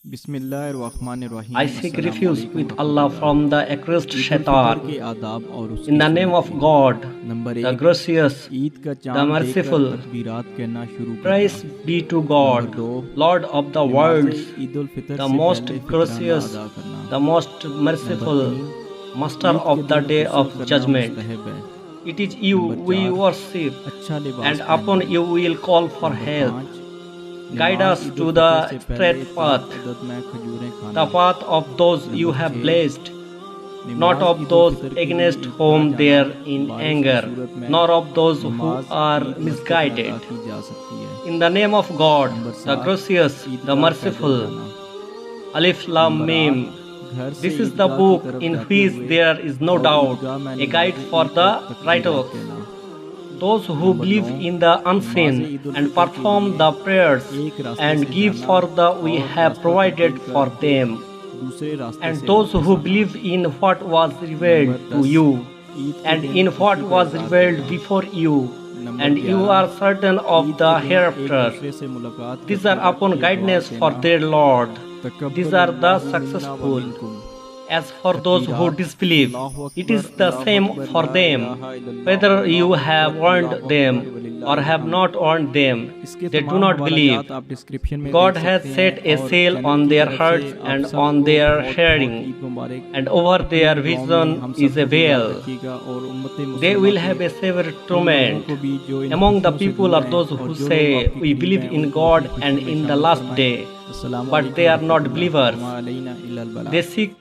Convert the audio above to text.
बिस्मिल्लाहिर्रहमानिर्रहीम। I seek अस्सलाम refuge वालेकुम with Allah रहमतुल्लाह। from the accursed Eid ul Fitr के shaitan. आदाब और उसकी In the name of सुन्नतें। God, number the एक, gracious, ईद का the चांद देखकर merciful. तकबीरात कहना शुरू करना। Praise be to number God, दो, Lord of the नमाज worlds, ईद उल फितर the से most पहले फितराना gracious, अदा करना। the most नंबर merciful, तीन, Master ईद के of the दिन day गुस्ल of करना judgment. मुस्तहब है। It is you number we चार, worship, अच्छा लिबास and upon पहनना। you we will call for number help. पाँच, Guide नमाज us Eid ul to Fitr the से पहले straight ताक path, अदद में खजूरें the खाना। path of those you number have छः, blessed, not नमाज of ईद उल those फितर के लिए against ईदगाह whom they जाना are in बारिश की anger, सूरत में nor of those who नमाज are ईद मस्जिद में अदा misguided. की जा सकती है। In the name of God, number the 7, gracious, the ईदगाह पैदल merciful. जाना। Alif Lam number 8, Mim. घर से This is the ईदगाह की book तरफ in जाते which हुए there is no और doubt, ईदगाह में a guide नमाज for ईद the पर righteous. तकबीरात कहना। Those who number believe 9, in the नमाज unseen ईद उल and फितर के perform लिए the prayers एक रास्ते and से give जाना for the we और have रास्ता provided तब्दील for करके them, दूसरे रास्ते and से those वापस who आना। believe in what was revealed number to 10, you Eid के and दिन in what खुशी का was इजहार revealed करना। before you, number and you 11, are certain of Eid the के दिन एक hereafter. दूसरे से मुलाकात These करते are वक्त upon ये दुआ guidance for कहना, their Lord. These are the तकब्बलुल्लाहु मिन्ना व successful. मिनकुम। As for those who तकबीरात, disbelieve, अल्लाहु it अकबर, is the अल्लाहु same Akbar, for La them, इलाहा इल्लल्लाह, whether you अल्लाहु have अकबर, warned अल्लाहु them Akbar, or वलिल्लाहिल have हम्द। not warned them. इसके They do तमाम not believe. हवालाजात आप डिस्क्रिप्शन में God देख has सकते set हैं a और seal चैनल on की their तरफ से hearts आप and on सबको their बहुत hearing, बहुत ईद मुबारक। and over अपनी their दुआओं में vision हम is a सबको भी याद veil. रखिएगा और उम्मत They मुसलमान will के have a severe उन लोगों torment. को भी जो इन Among the खुशियों से people दूर are हैं those और who जो say लोग आपके we करीब believe हैं in उनको God अपनी and खुशियों में in the शामिल last फरमाएं। day, अस्सलामु but अलैकुम they are not रहमतुल्लाह। believers. Verma Alaina इल्लल बलाग। They seek